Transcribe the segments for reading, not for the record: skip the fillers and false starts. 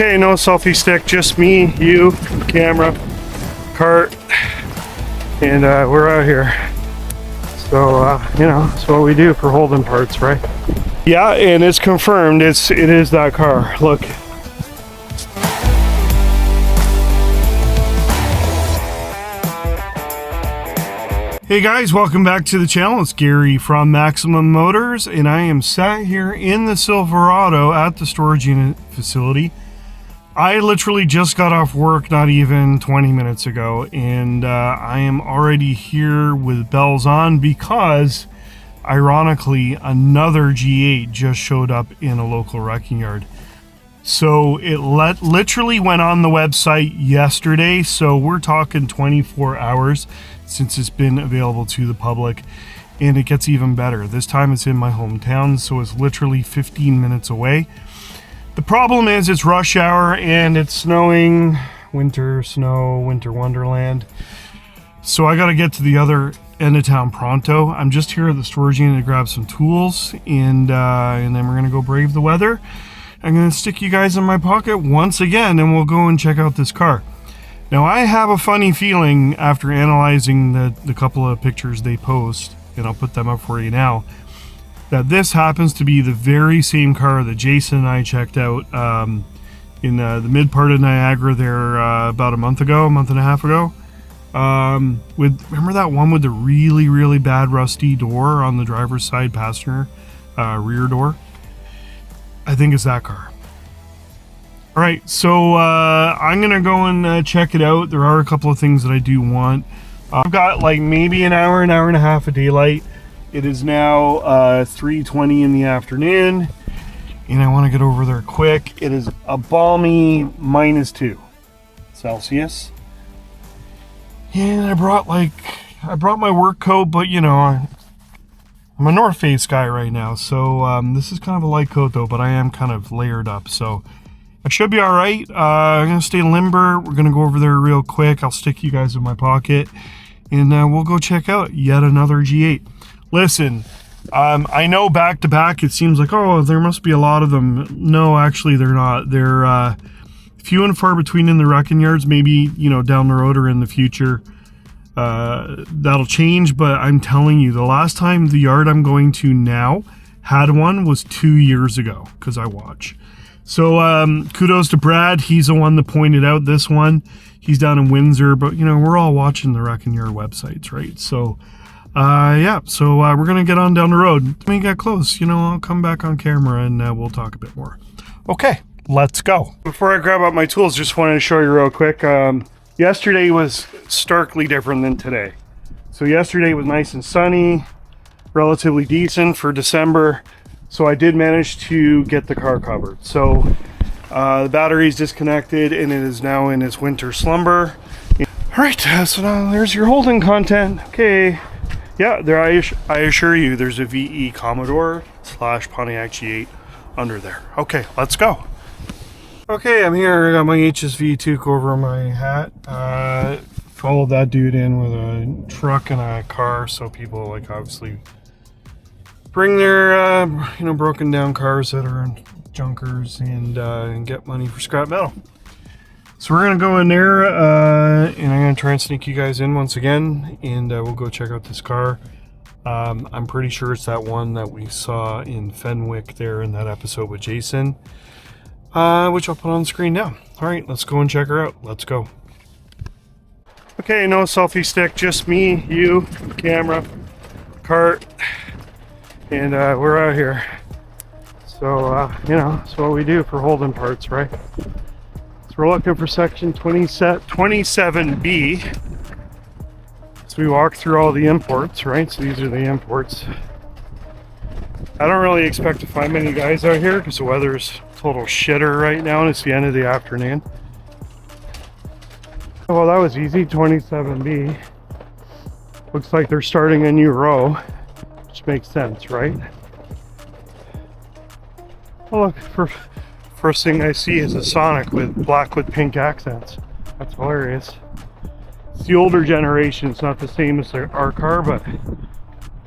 Okay, no selfie stick, just me, you, camera, cart, and we're out here. So, you know, that's what we do for Holden parts, right? Yeah, and it's confirmed, it is that car. Look. Hey guys, welcome back to the channel. It's Gary from Maxximum Motors, and I am sat here in the Silverado at the storage unit facility. I literally just got off work not even 20 minutes ago, and I am already here with bells on because, ironically, another G8 just showed up in a local wrecking yard. So it literally went on the website yesterday, so we're talking 24 hours since it's been available to the public, and it gets even better. This time it's in my hometown, so it's literally 15 minutes away. The problem is it's rush hour and it's snowing, winter snow, winter wonderland. So I gotta get to the other end of town pronto. I'm just here at the storage unit to grab some tools, and then we're gonna go brave the weather. I'm gonna stick you guys in my pocket once again, and we'll go and check out this car. Now, I have a funny feeling after analyzing the couple of pictures they post, and I'll put them up for you now, that this happens to be the very same car that Jason and I checked out in the mid part of Niagara there about a month and a half ago. Remember that one with the really, really bad rusty door on the driver's side passenger rear door? I think it's that car. All right, so I'm gonna go and check it out. There are a couple of things that I do want. I've got like maybe an hour and a half of daylight. It is now 3:20 in the afternoon, and I want to get over there quick. It is a balmy -2 Celsius, and I brought my work coat, but you know, I'm a North Face guy right now, so this is kind of a light coat though, but I am kind of layered up, so I should be all right. I'm gonna stay limber. We're gonna go over there real quick. I'll stick you guys in my pocket, and we'll go check out yet another G8. Listen, I know back to back it seems like, oh, there must be a lot of them. No, actually they're not. They're few and far between in the wrecking yards. Maybe, you know, down the road or in the future that'll change, but I'm telling you, the last time the yard I'm going to now had one was 2 years ago, because I watch. So kudos to Brad. He's the one that pointed out this one. He's down in Windsor, but you know, we're all watching the wrecking yard websites, right? So yeah, so we're gonna get on down the road. When we get close, you know, I'll come back on camera and we'll talk a bit more. Okay, let's go. Before I grab out my tools, just wanted to show you real quick. Yesterday was starkly different than today. So yesterday was nice and sunny, relatively decent for December. So I did manage to get the car covered. So the battery's disconnected and it is now in its winter slumber. All right, so now there's your Holden content. Okay. Yeah, there I assure you there's a VE Commodore / Pontiac G8 under there. Okay, let's go. Okay, I'm here. I got my HSV toque over my hat. Followed that dude in with a truck and a car, so people like obviously bring their you know, broken down cars that are in junkers and get money for scrap metal. So we're gonna go in there and I'm gonna try and sneak you guys in once again, and we'll go check out this car. I'm pretty sure it's that one that we saw in Fenwick there in that episode with Jason, which I'll put on the screen now. All right, let's go and check her out. Let's go. Okay, no selfie stick, just me, you, camera, cart, and we're out here. So you know, that's what we do for Holden parts, right? So we're looking for section 27B. So we walk through all the imports, right? So these are the imports. I don't really expect to find many guys out here because the weather's total shitter right now and it's the end of the afternoon. Well, that was easy. 27B. Looks like they're starting a new row, which makes sense, right? Oh, look, first thing I see is a Sonic with black with pink accents. That's hilarious. It's the older generation. It's not the same as our car, but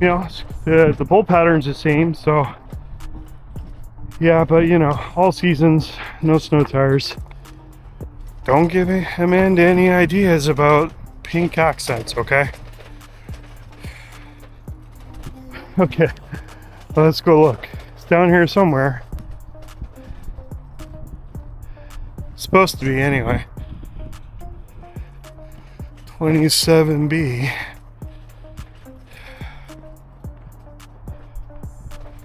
you know, the bolt pattern's the same, so Yeah, but you know, all seasons, no snow tires. Don't give Amanda any ideas about pink accents, okay? Okay, let's go look. It's down here somewhere. It's supposed to be anyway. 27B.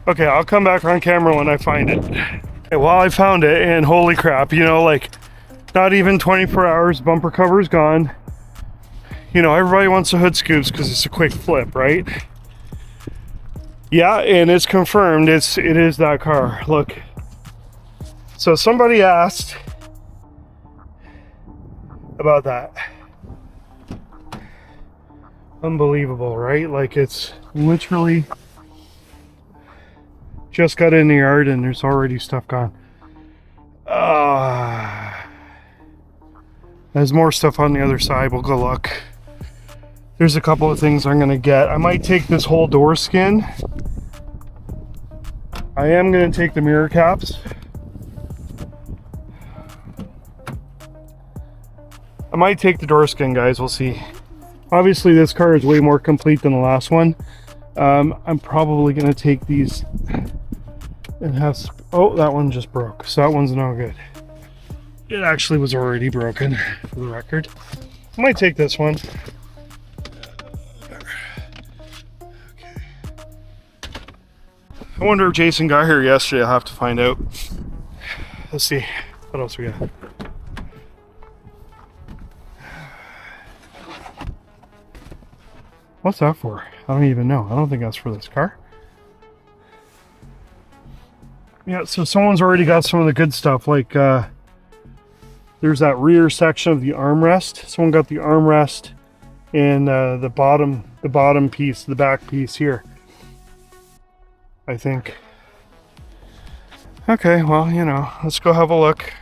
Okay, I'll come back on camera when I find it. Okay, well, I found it, and holy crap, you know, like, not even 24 hours, bumper cover's gone. You know, everybody wants the hood scoops because it's a quick flip, right? Yeah, and it's confirmed, it is that car. Look. So somebody asked about that. Unbelievable, right? Like, it's literally just got in the yard and there's already stuff gone. There's more stuff on the other side. We'll go look. There's a couple of things I'm gonna get. I might take this whole door skin. I am gonna take the mirror caps. I might take the door skin, guys. We'll see. Obviously, this car is way more complete than the last one. I'm probably gonna take these and have. Oh, that one just broke. So that one's no good. It actually was already broken, for the record. I might take this one. Okay. I wonder if Jason got here yesterday. I'll have to find out. Let's see. What else we got? What's that for? I don't even know. I don't think that's for this car. Yeah, so someone's already got some of the good stuff, like there's that rear section of the armrest. Someone got the armrest and the bottom piece, the back piece here, I think. Okay, well, you know, let's go have a look.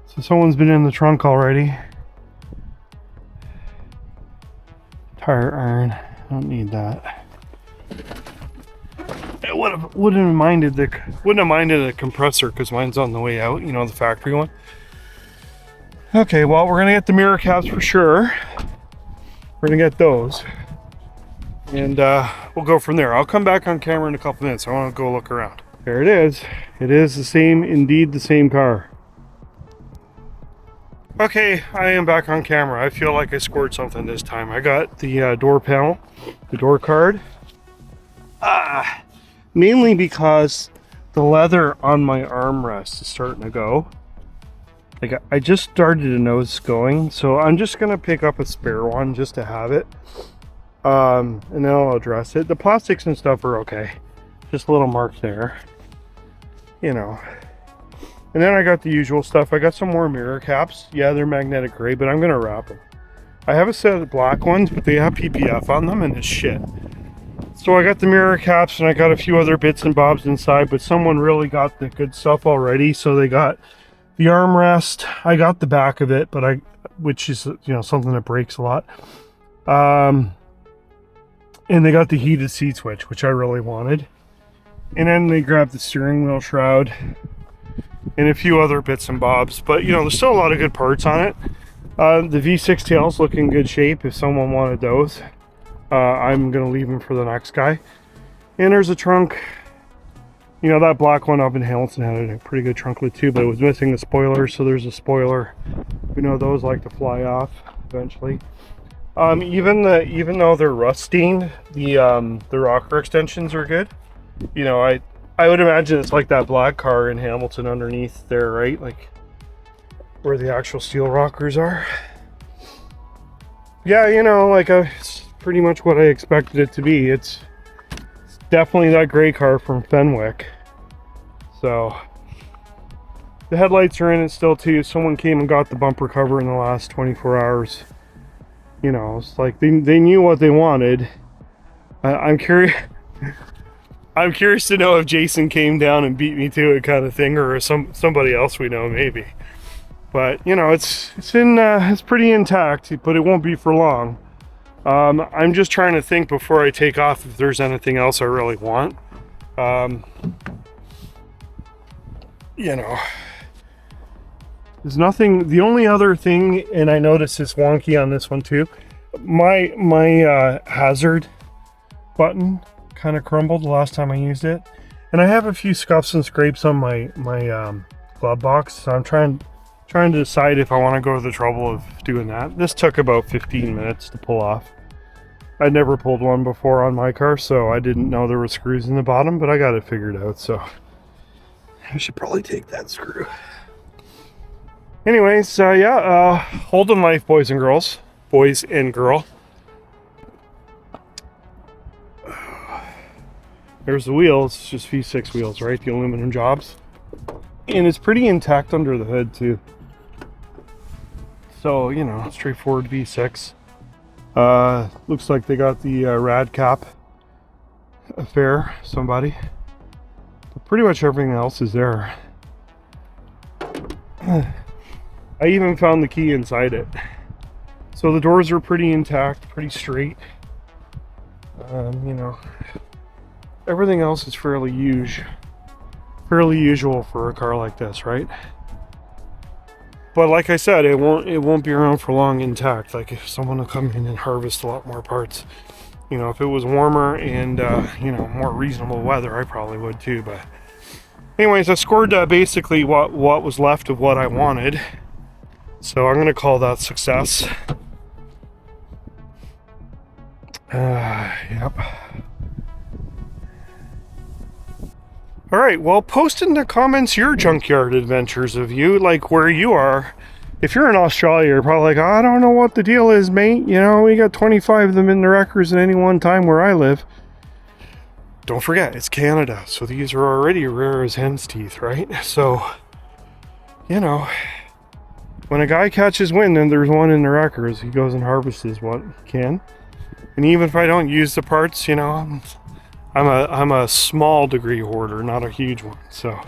So someone's been in the trunk already. Tire iron, I don't need that. I wouldn't have minded the compressor because mine's on the way out, you know, the factory one. Okay, well, we're gonna get the mirror caps for sure. We're gonna get those, and we'll go from there. I'll come back on camera in a couple minutes. I want to go look around. There it is. It is the same, indeed the same car. Okay, I am back on camera. I feel like I scored something this time. I got the door panel, the door card. Mainly because the leather on my armrest is starting to go. Like, I just started to notice it's going, so I'm just gonna pick up a spare one just to have it. And then I'll address it. The plastics and stuff are okay. Just a little mark there. You know. And then I got the usual stuff. I got some more mirror caps. Yeah, they're magnetic gray, but I'm gonna wrap them. I have a set of black ones, but they have PPF on them and it's shit. So I got the mirror caps and I got a few other bits and bobs inside, but someone really got the good stuff already. So they got the armrest. I got the back of it, but which is, you know, something that breaks a lot. And they got the heated seat switch, which I really wanted. And then they grabbed the steering wheel shroud and a few other bits and bobs, but you know, there's still a lot of good parts on it. The V6 tail's look in good shape if someone wanted those. I'm gonna leave them for the next guy. And there's a trunk. You know, that black one up in Hamilton had a pretty good trunklet too, but it was missing the spoiler, so there's a spoiler. We know those like to fly off eventually. Even though they're rust stained, the rocker extensions are good. You know, I would imagine it's like that black car in Hamilton underneath there, right? Like where the actual steel rockers are. Yeah, you know, like it's pretty much what I expected it to be. It's definitely that gray car from Fenwick. So the headlights are in it still too. Someone came and got the bumper cover in the last 24 hours. You know, it's like they knew what they wanted. I'm curious. I'm curious to know if Jason came down and beat me to it, kind of thing, or somebody else we know maybe. But you know, it's pretty intact, but it won't be for long. I'm just trying to think before I take off if there's anything else I really want. You know, there's nothing. The only other thing, and I noticed it's wonky on this one too, my hazard button kind of crumbled the last time I used it, and I have a few scuffs and scrapes on my glove box, so I'm trying to decide if I want to go to the trouble of doing that. This took about 15 minutes to pull off. I'd never pulled one before on my car, so I didn't know there were screws in the bottom, but I got it figured out, so I should probably take that screw. Anyways, yeah, Holden life, boys and girls. Boys and girl. There's the wheels. It's just V6 wheels, right? The aluminum jobs. And it's pretty intact under the hood, too. So, you know, straightforward V6. Looks like they got the rad cap affair, somebody. But pretty much everything else is there. I even found the key inside it. So the doors are pretty intact, pretty straight. You know, everything else is fairly usual for a car like this, right? But like I said, it won't be around for long intact. Like if someone will come in and harvest a lot more parts, you know, if it was warmer and you know, more reasonable weather, I probably would too. But anyways, I scored basically what was left of what I wanted, so I'm gonna call that success. Yep. All right, well, post in the comments your junkyard adventures of you, like where you are. If you're in Australia, you're probably like, I don't know what the deal is, mate. You know, we got 25 of them in the wreckers at any one time where I live. Don't forget, it's Canada, so these are already rare as hen's teeth, right? So, you know, when a guy catches wind and there's one in the wreckers, he goes and harvests what he can. And even if I don't use the parts, you know, I'm a small degree hoarder, not a huge one. So, all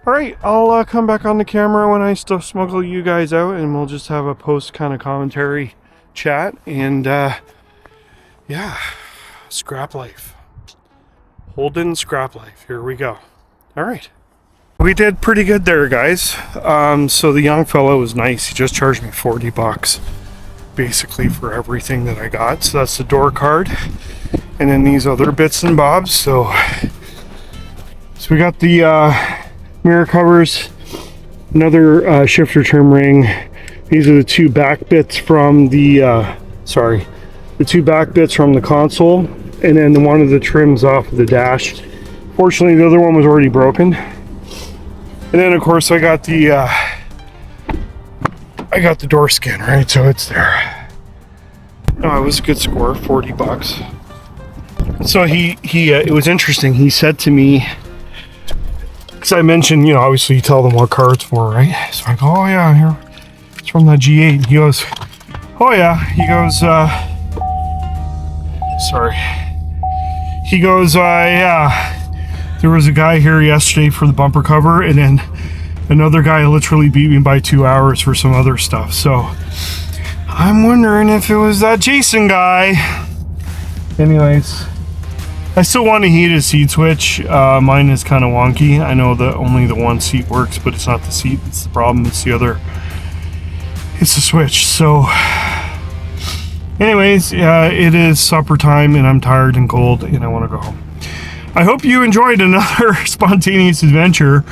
right, I'll come back on the camera when I stuff smuggle you guys out, and we'll just have a post kind of commentary chat. And yeah, scrap life, Holden scrap life. Here we go. All right, we did pretty good there, guys. So the young fellow was nice. He just charged me $40 basically for everything that I got. So that's the door card. And then these other bits and bobs. So we got the mirror covers, another shifter trim ring. These are the two back bits from the the two back bits from the console, and then one of the trims off of the dash. Fortunately, the other one was already broken. And then of course I got the door skin, right? So it's there. Oh, it was a good score, $40. So it was interesting. He said to me, because I mentioned, you know, obviously you tell them what car it's for, right? So I go, oh yeah, here, it's from the G8. He goes, oh yeah. He goes, sorry. He goes, yeah, there was a guy here yesterday for the bumper cover, and then another guy literally beat me by 2 hours for some other stuff. So I'm wondering if it was that Jason guy. Anyways, I still want a heated seat switch. Mine is kind of wonky. I know that only the one seat works, but it's not the seat that's the problem. It's the other. It's the switch. So anyways, it is supper time and I'm tired and cold and I want to go home. I hope you enjoyed another spontaneous adventure.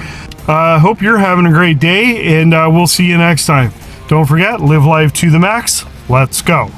Hope you're having a great day, and we'll see you next time. Don't forget, live life to the max. Let's go.